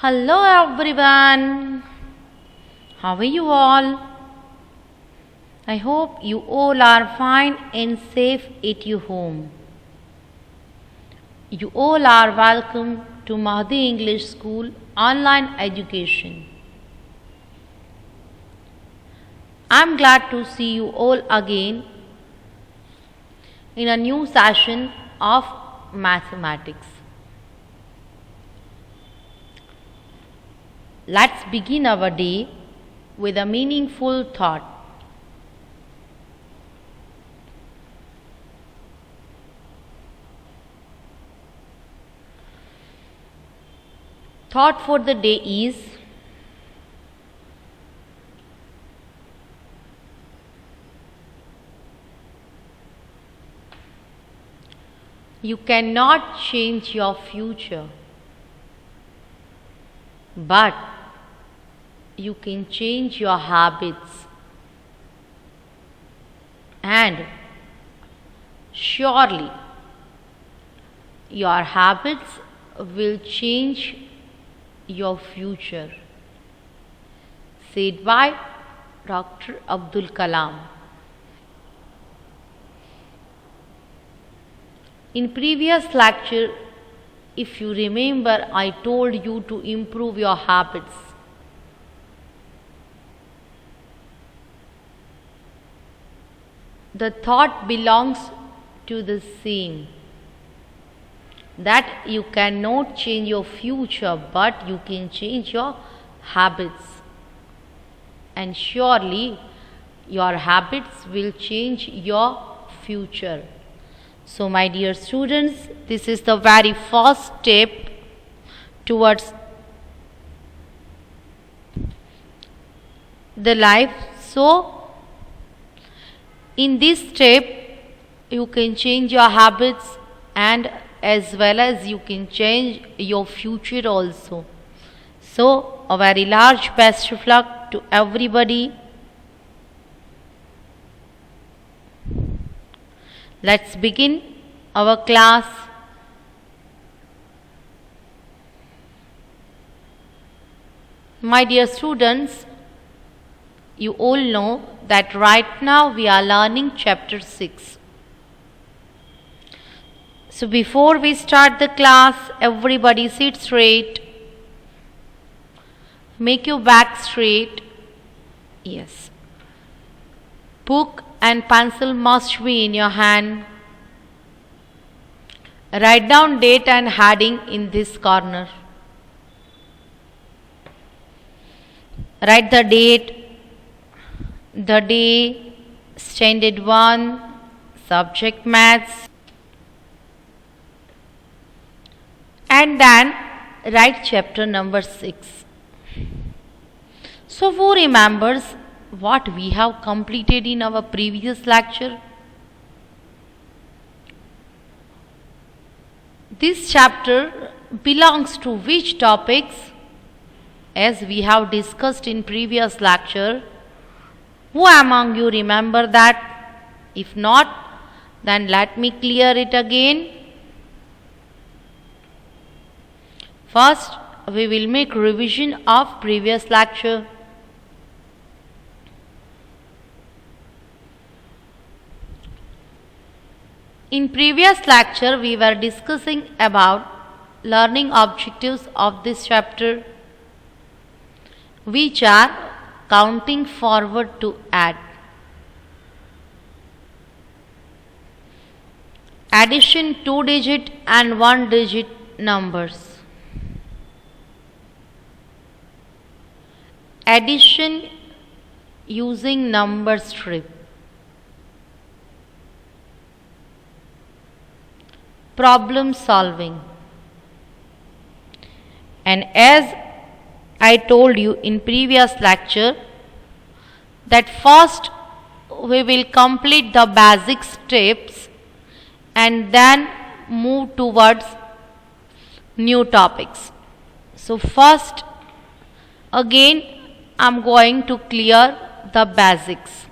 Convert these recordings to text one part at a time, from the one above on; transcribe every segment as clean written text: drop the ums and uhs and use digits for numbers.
Hello everyone. How are you all? I hope you all are fine and safe at your home. You all are welcome to Mahdi English School online education. I'm glad to see you all again in a new session of mathematics. Let's begin our day with a meaningful thought. Thought for the day is you cannot change your future, but you can change your habits, and surely your habits will change your future. Said by Dr. Abdul Kalam. In previous lecture, if you remember, I told you to improve your habits. The thought belongs to the same, that you cannot change your future, but you can change your habits, and surely your habits will change your future. So my dear students, this is the very first step towards the life. So in this step you can change your habits, and as well as you can change your future also. So a very large best of luck to everybody. Let's begin our class. My dear students, you all know that right now we are learning chapter 6. So before we start the class, everybody sit straight. Make your back straight. Yes. Book and pencil must be in your hand. Write down date and heading in this corner. Write the date, the day, standard 1, subject maths, and then write chapter number 6. So who remembers what we have completed in our previous lecture? This chapter belongs to which topics? As we have discussed in previous lecture, who among you remember that? If not, then let me clear it again. First, we will make revision of previous lecture. In previous lecture, we were discussing about learning objectives of this chapter, which are counting forward to add, addition 2-digit and 1-digit numbers, addition using number strip, problem solving. And as I told you in previous lecture, that first we will complete the basic steps and then move towards new topics. So first again I am going to clear the basics,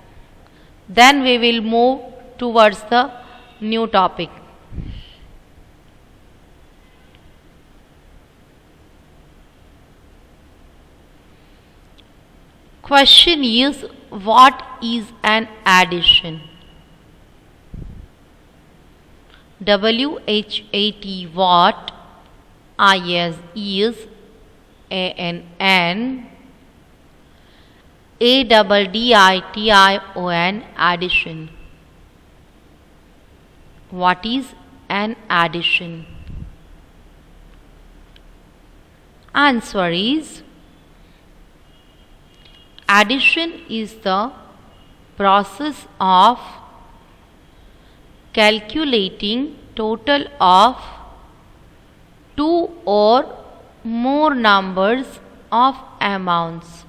then we will move towards the new topic. question is, what is an addition? WHAT, what, is, ANN, ADDITION, addition. What is an addition? Answer is, addition is the process of calculating total of two or more numbers of amounts.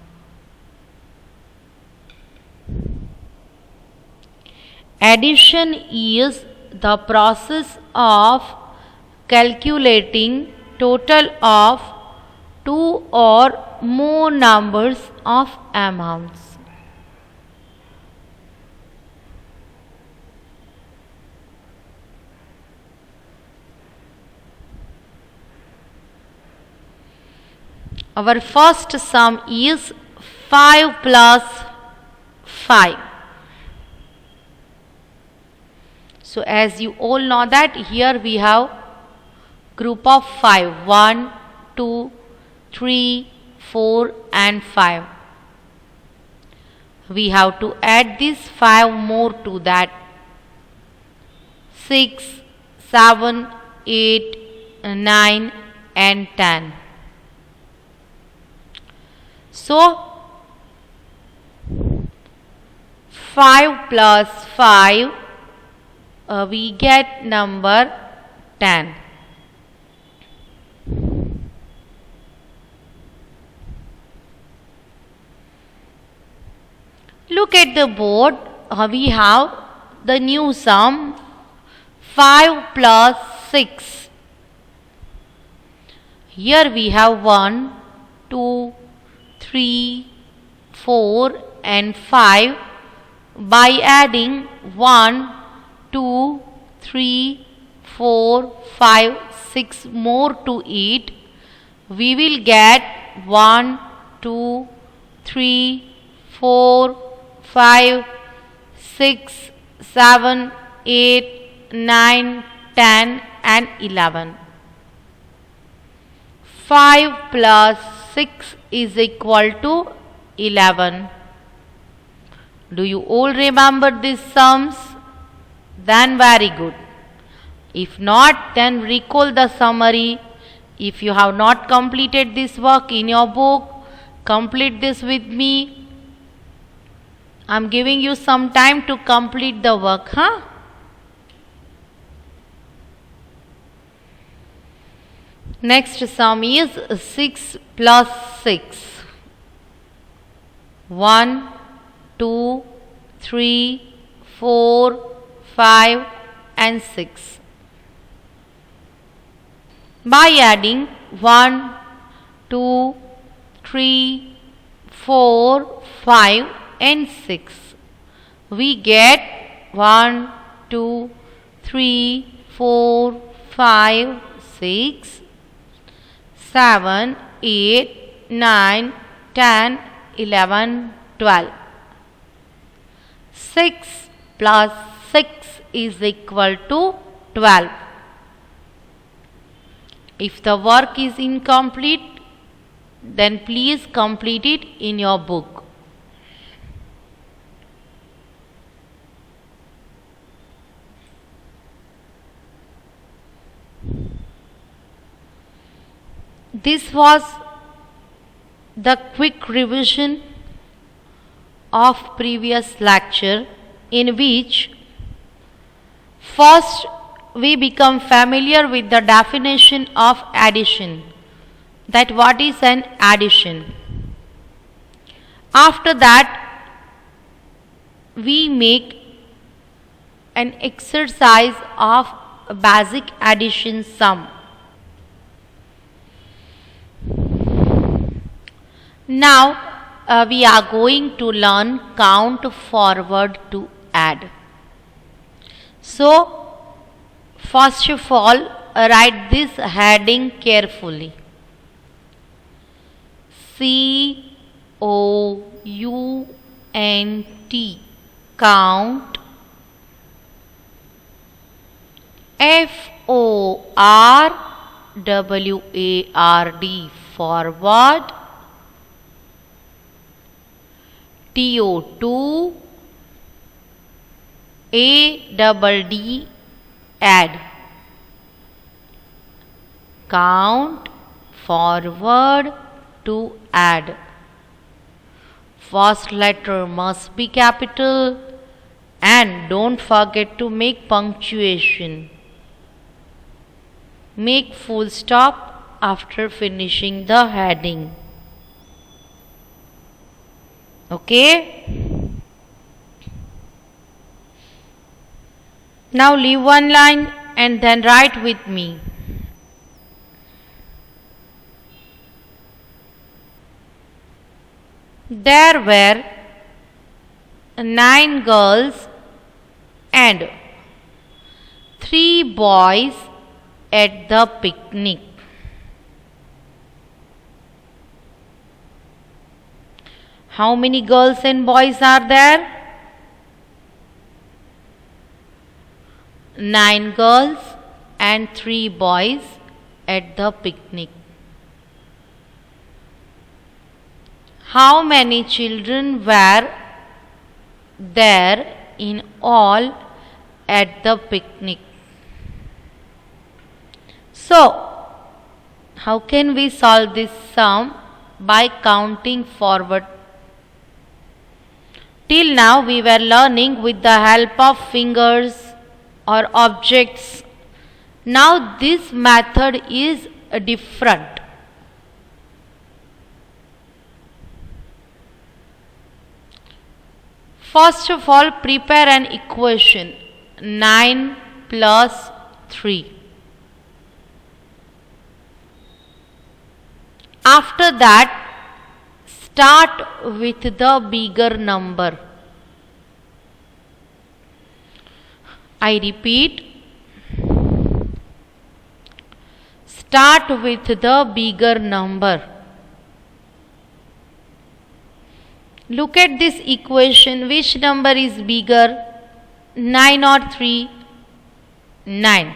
Addition is the process of calculating total of two or more numbers of amounts. Our first sum is 5 plus 5. So as you all know that here we have group of 5. 1, 2, 3, 4 and 5. We have to add this 5 more to that. 6, 7, 8, 9 and 10. So 5 plus 5 we get number 10. Look at the board. We have the new sum 5 plus 6. Here we have 1, 2, 3, 4 and 5. By adding 1, 2, 3, 4, 5, 6 more to it, we will get 1, 2, 3, 4, 5, 6, 7, 8, 9, 10 and 11. 5 plus 6 is equal to 11. Do you all remember these sums? Then very good. If not, then recall the summary. If you have not completed this work in your book, complete this with me. I am giving you some time to complete the work, huh? Next sum is 6 plus 6. 1, 2, 3, 4, 5 and 6. By adding 1, 2, 3, 4, 5 and 6, we get 1, 2, 3, 4, 5, 6, 7, 8, 9, 10, 11, 12. 6 plus 6 is equal to 12. If the work is incomplete, then please complete it in your book. This was the quick revision of previous lecture, in which first we become familiar with the definition of addition, that what is an addition. After that, we make an exercise of basic addition sum. Now we are going to learn count forward to add. So first of all, write this heading carefully. COUNT. count. forward, forward. to add, add. Count, forward, to add. First letter must be capital, and don't forget to make punctuation. Make full stop after finishing the heading. Okay? Now leave one line and then write with me. There were 9 girls and 3 boys at the picnic. How many girls and boys are there? 9 girls and 3 boys at the picnic. How many children were there in all at the picnic? So, how can we solve this sum? By counting forward. Till now we were learning with the help of fingers or objects. Now this method is different. First of all, prepare an equation. 9 plus 3. After that, start with the bigger number. I repeat, start with the bigger number. Look at this equation. Which number is bigger? 9 or 3? 9.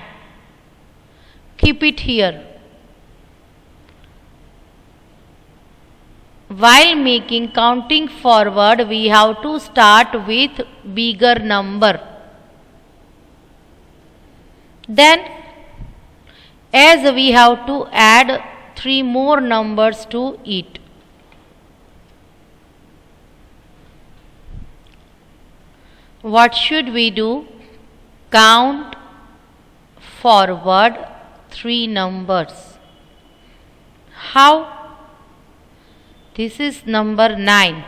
Keep it here. While making counting forward, we have to start with bigger number. Then, as we have to add 3 more numbers to it. What should we do? Count forward 3 numbers. How? This is number 9.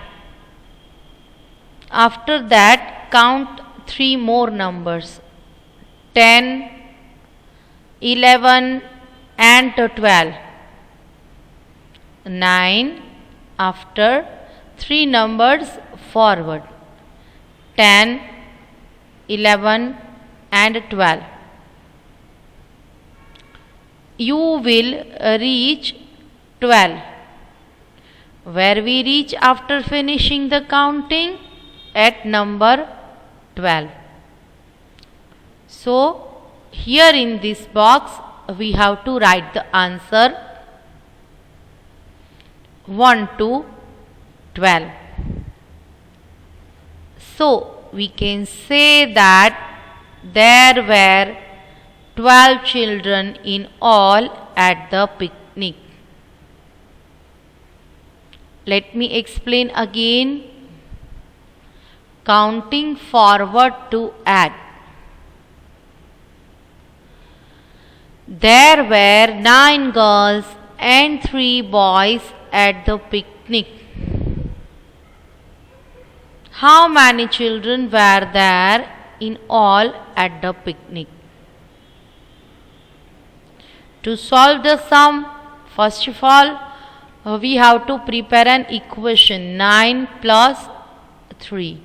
After that, count 3 more numbers. 10, 11 and 12. 9 after 3 numbers forward. 10, 11 and 12. You will reach 12. Where we reach after finishing the counting? At number 12. So, here in this box, we have to write the answer 1 to 12. So, we can say that there were 12 children in all at the picnic. Let me explain again. Counting forward to add. There were 9 girls and 3 boys at the picnic. How many children were there in all at the picnic? To solve the sum, first of all, we have to prepare an equation. 9 plus 3.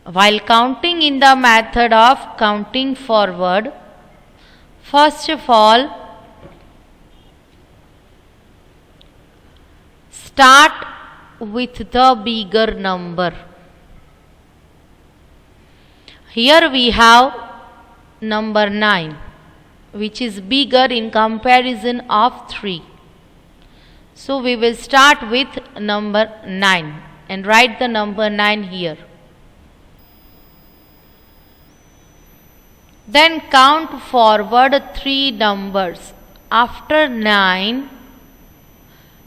While counting in the method of counting forward, first of all, start with the bigger number. Here we have number 9, which is bigger in comparison of 3. So we will start with number 9 and write the number 9 here. Then count forward 3 numbers. After 9,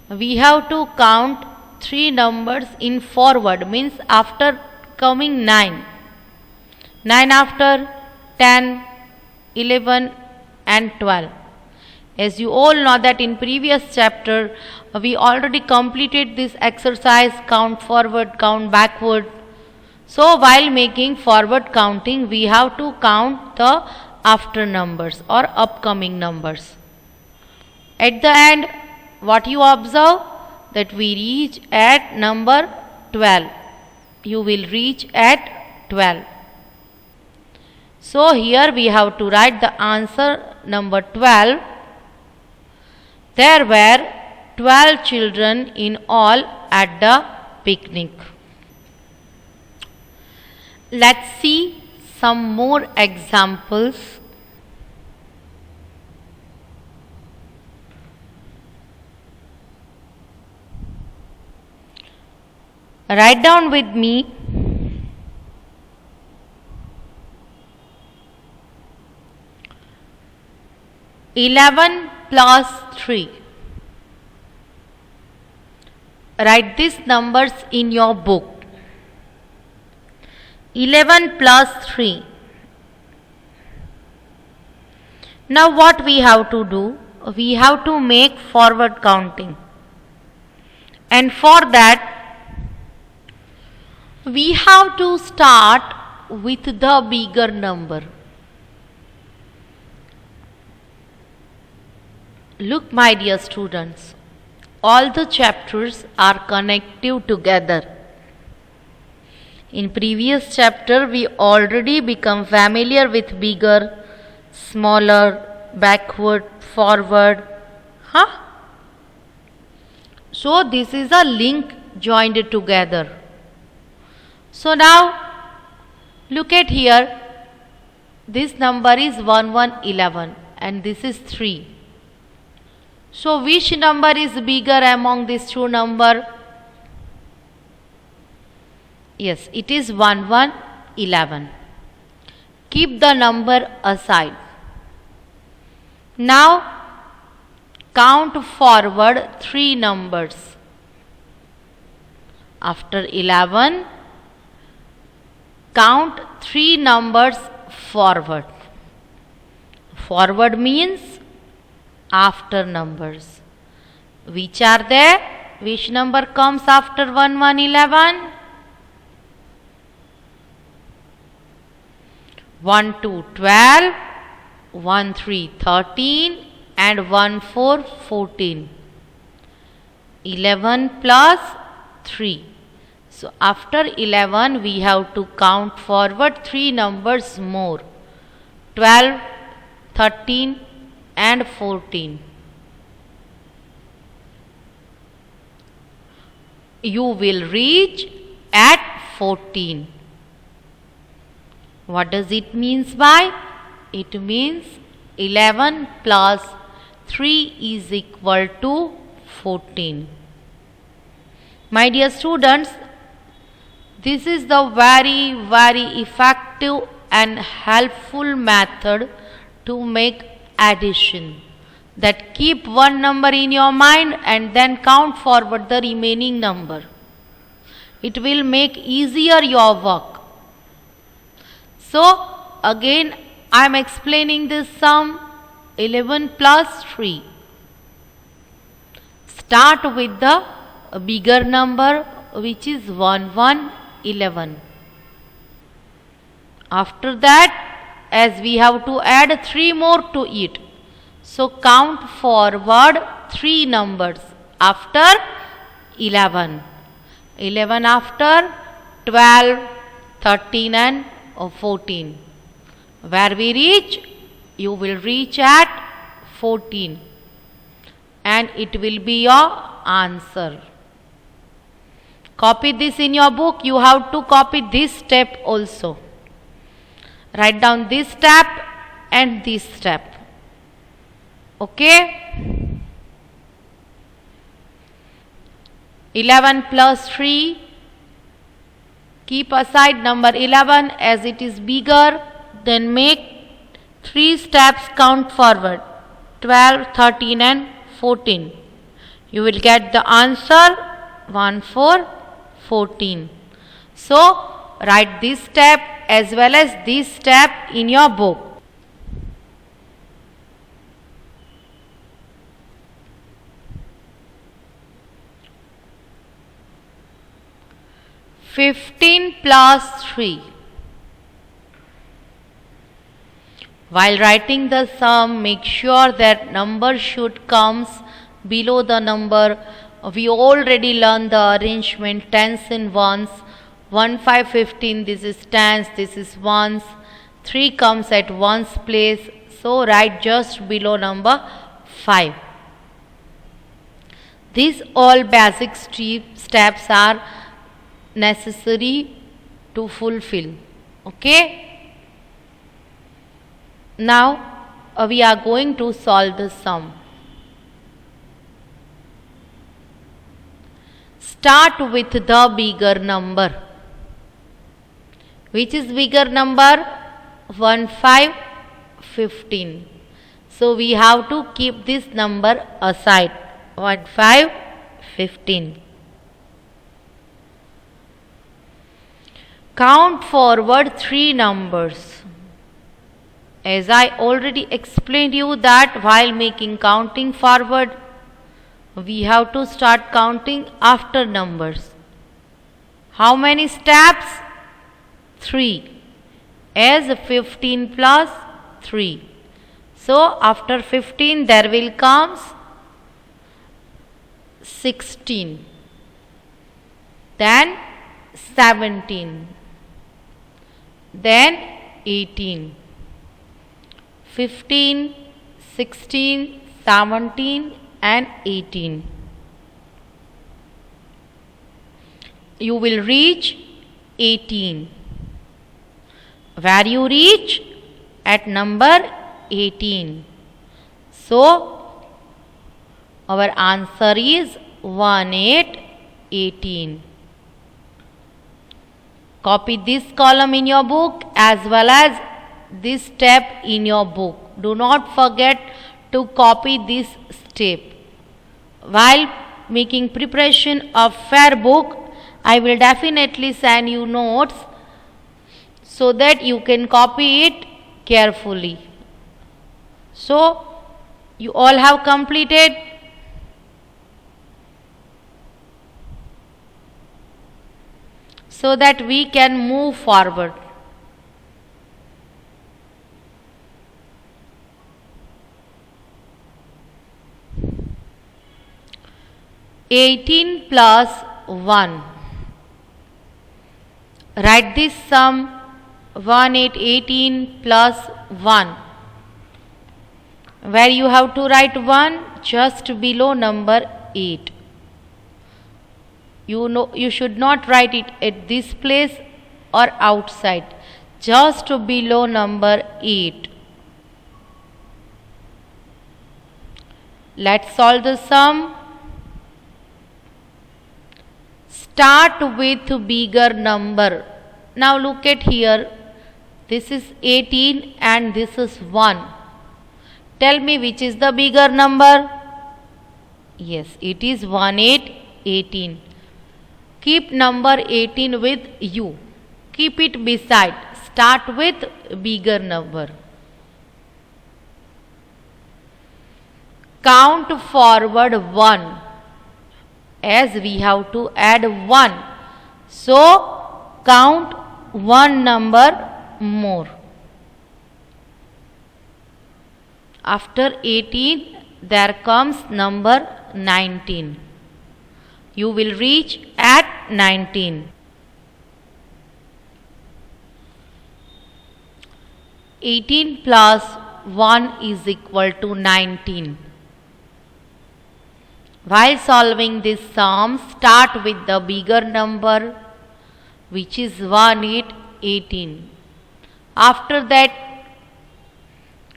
we have to count 3 numbers in forward, means after coming 9. 9 after 10, 11 and 12. As you all know that in previous chapter, we already completed this exercise, count forward, count backward. So while making forward counting, we have to count the after numbers or upcoming numbers. At the end, what you observe? That we reach at number 12. You will reach at 12. So here we have to write the answer number 12. There were 12 children in all at the picnic. Let's see some more examples. Write down with me. "11 plus 3. Write these numbers in your book. 11 plus 3. Now what we have to do? We have to make forward counting. And for that, we have to start with the bigger number. Look, my dear students, all the chapters are connected together. In previous chapter, we already become familiar with bigger, smaller, backward, forward. So this is a link joined together. So now look at here. This number is 1111 and this is 3. So which number is bigger among these two numbers? Yes, it is 1111. Keep the number aside. Now count forward 3 numbers. After 11, count 3 numbers forward. Forward means after numbers. Which are there? Which number comes after 1111? 1 2 12, 1 3 13 and 1 4 14. 11 plus 3. So after 11 we have to count forward 3 numbers more. 12, 13 and 14. You will reach at 14. What does it means by? It means 11 plus 3 is equal to 14. My dear students, this is the very effective and helpful method to make addition. That keep one number in your mind and then count forward the remaining number. It will make easier your work. So again I am explaining this sum 11 plus 3. Start with the bigger number which is 1111. After that, as we have to add 3 more to it, so count forward 3 numbers after 11. 11 after 12, 13 and 14. Where we reach? You will reach at 14 and it will be your answer. Copy this in your book. You have to copy this step also. Write down this step and this step. Okay? 11 plus 3. Keep aside number 11 as it is bigger. Then make 3 steps, count forward. 12, 13 and 14. You will get the answer 1, 4, 14. So, write this step as well as this step in your book. "15 plus 3. While writing the sum, make sure that number should comes below the number. We already learned the arrangement, tens in ones. 1, 5, 15, this is tens, this is ones. 3 comes at ones place, so write just below number 5. These all basic steps are necessary to fulfill. Okay? Now we are going to solve the sum. Start with the bigger number. Which is bigger number? 1, 5, 15. So we have to keep this number aside. 1, 5, 15. Count forward 3 numbers. As I already explained you that while making counting forward, we have to start counting after numbers. How many steps? 3. As 15 plus 3. So after 15 there will comes 16. Then 17. Then 18. 15, 16, 17 and 18. You will reach 18. Where you reach? At number 18. So, our answer is 1, 8, 18. Copy this column in your book as well as this step in your book. Do not forget to copy this step. While making preparation of fair book, I will definitely send you notes so that you can copy it carefully. So, you all have completed. So that we can move forward. "18 plus 1. Write this sum 1, 8, 18 plus 1. Where you have to write 1 just below number 8. You should not write it at this place or outside, just below number 8. Let's solve the sum. Start with bigger number. Now look at here. This is 18 and this is 1. Tell me which is the bigger number? Yes, it is 1, 8, 18. Keep number 18 with you. Keep it beside. Start with bigger number. Count forward 1. As we have to add 1. So, count 1 number more. After 18, there comes number 19. You will reach at 19. 18 plus 1 is equal to 19. While solving this sum, start with the bigger number, which is 18. After that,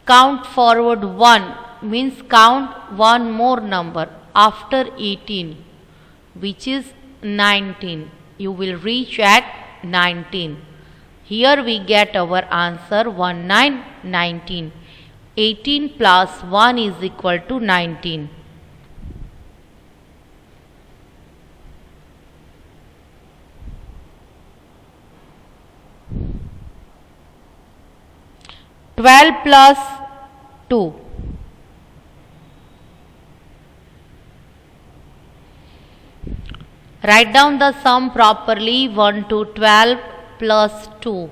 count forward 1, means count one more number after 18, which is 19. You will reach at 19. Here we get our answer 19. 18 plus 1 is equal to 19. Twelve plus 2. Write down the sum properly. 1 to 12 plus 2.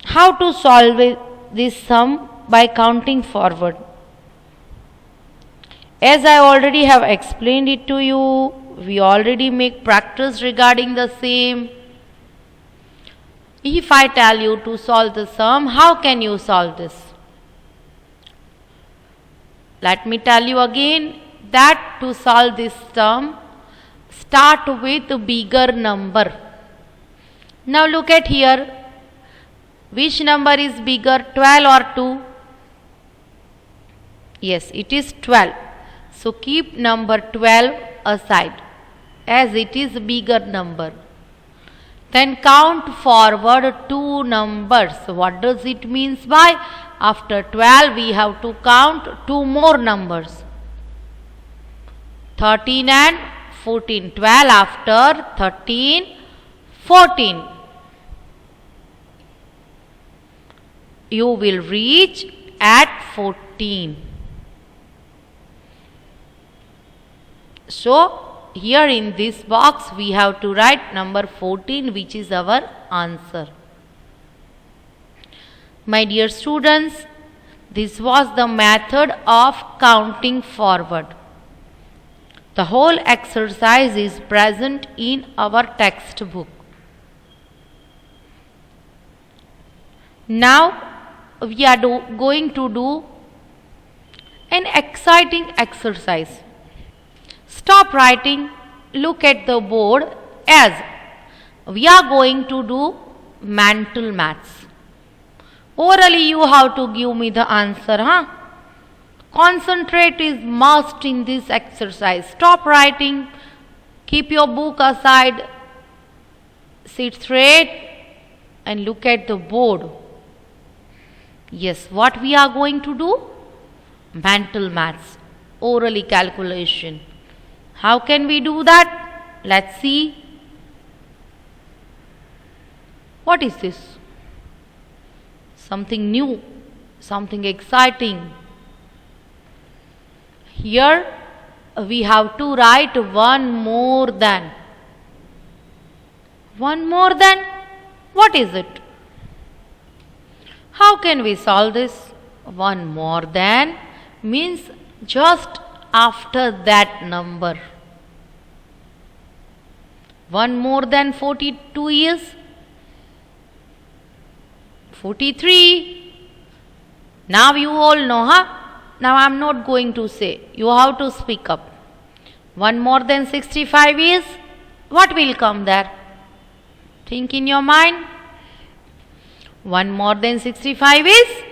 How to solve this sum? By counting forward. As I already have explained it to you, we already make practice regarding the same. If I tell you to solve the sum, how can you solve this? Let me tell you again that to solve this sum, start with a bigger number. Now look at here. Which number is bigger, 12 or 2? Yes, it is 12. So keep number 12 aside as it is a bigger number. Then count forward 2 numbers. What does it mean by? After 12 we have to count 2 more numbers. 13 and 14. 12 after 13, 14. You will reach at 14. So here in this box we have to write number 14, which is our answer. My dear students, this was the method of counting forward. The whole exercise is present in our textbook. Now we are going to do an exciting exercise. Stop writing, look at the board, as we are going to do mental maths. Orally you have to give me the answer, huh? Concentrate is must in this exercise. Stop writing, keep your book aside, sit straight and look at the board. Yes, what we are going to do? Mental maths, orally calculation. How can we do that? Let's see. What is this? Something new, something exciting. Here we have to write one more than. One more than? What is it? How can we solve this? One more than means just after that number. One more than 42 is 43. Now you all know, huh? Now I am not going to say. You have to speak up. One more than 65 is? What will come there? Think in your mind. One more than 65 is?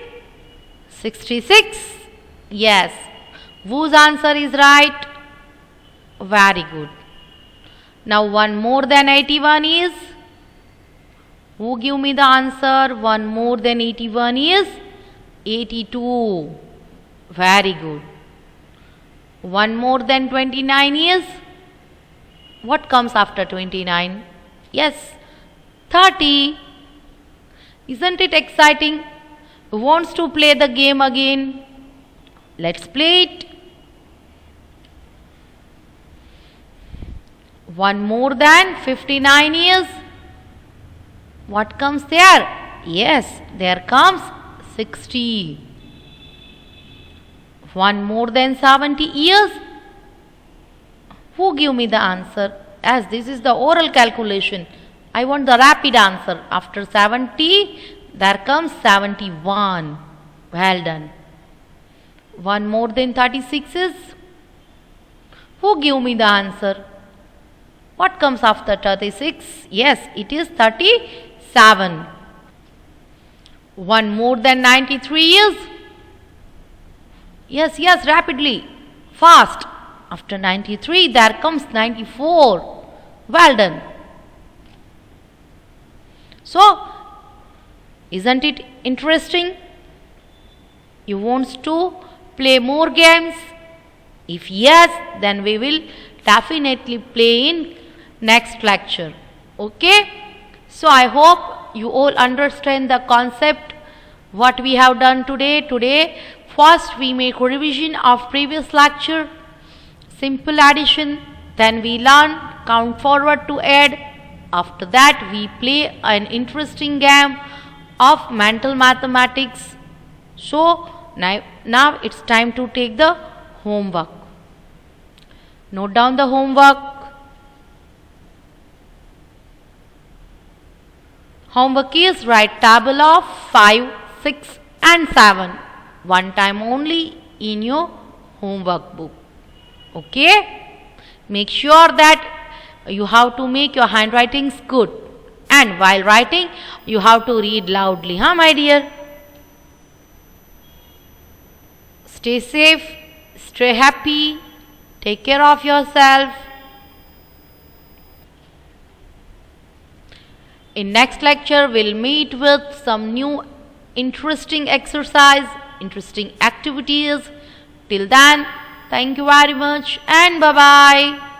66. Yes. Whose answer is right? Very good. Now one more than 81 is? Who give me the answer? One more than 81 is? 82. Very good. One more than 29 is? What comes after 29? Yes, 30. Isn't it exciting? Who wants to play the game again? Let's play it. One more than 59 is? What comes there? Yes, there comes 60. One more than 70 years? Who give me the answer? As this is the oral calculation, I want the rapid answer. After 70, there comes 71. Well done. 1 more than 36 is? Who give me the answer? What comes after 36? Yes, it is 37. 1 more than 93 is? Yes, rapidly, fast. After 93, there comes 94. Well done. So, isn't it interesting? You want to play more games? If yes, then we will definitely play in next lecture. Okay? So, I hope you all understand the concept what we have done today. First we make a revision of previous lecture, simple addition, then we learn count forward to add. After that we play an interesting game of mental mathematics. So now it's time to take the homework. Note down the homework. Homework is write table of 5, 6 and 7 one time only in your homework book. Okay? Make sure that you have to make your handwritings good, and while writing you have to read loudly, my dear? Stay safe, stay happy, take care of yourself. In next lecture we'll meet with some new interesting exercise, interesting activities. Till then, thank you very much and bye bye.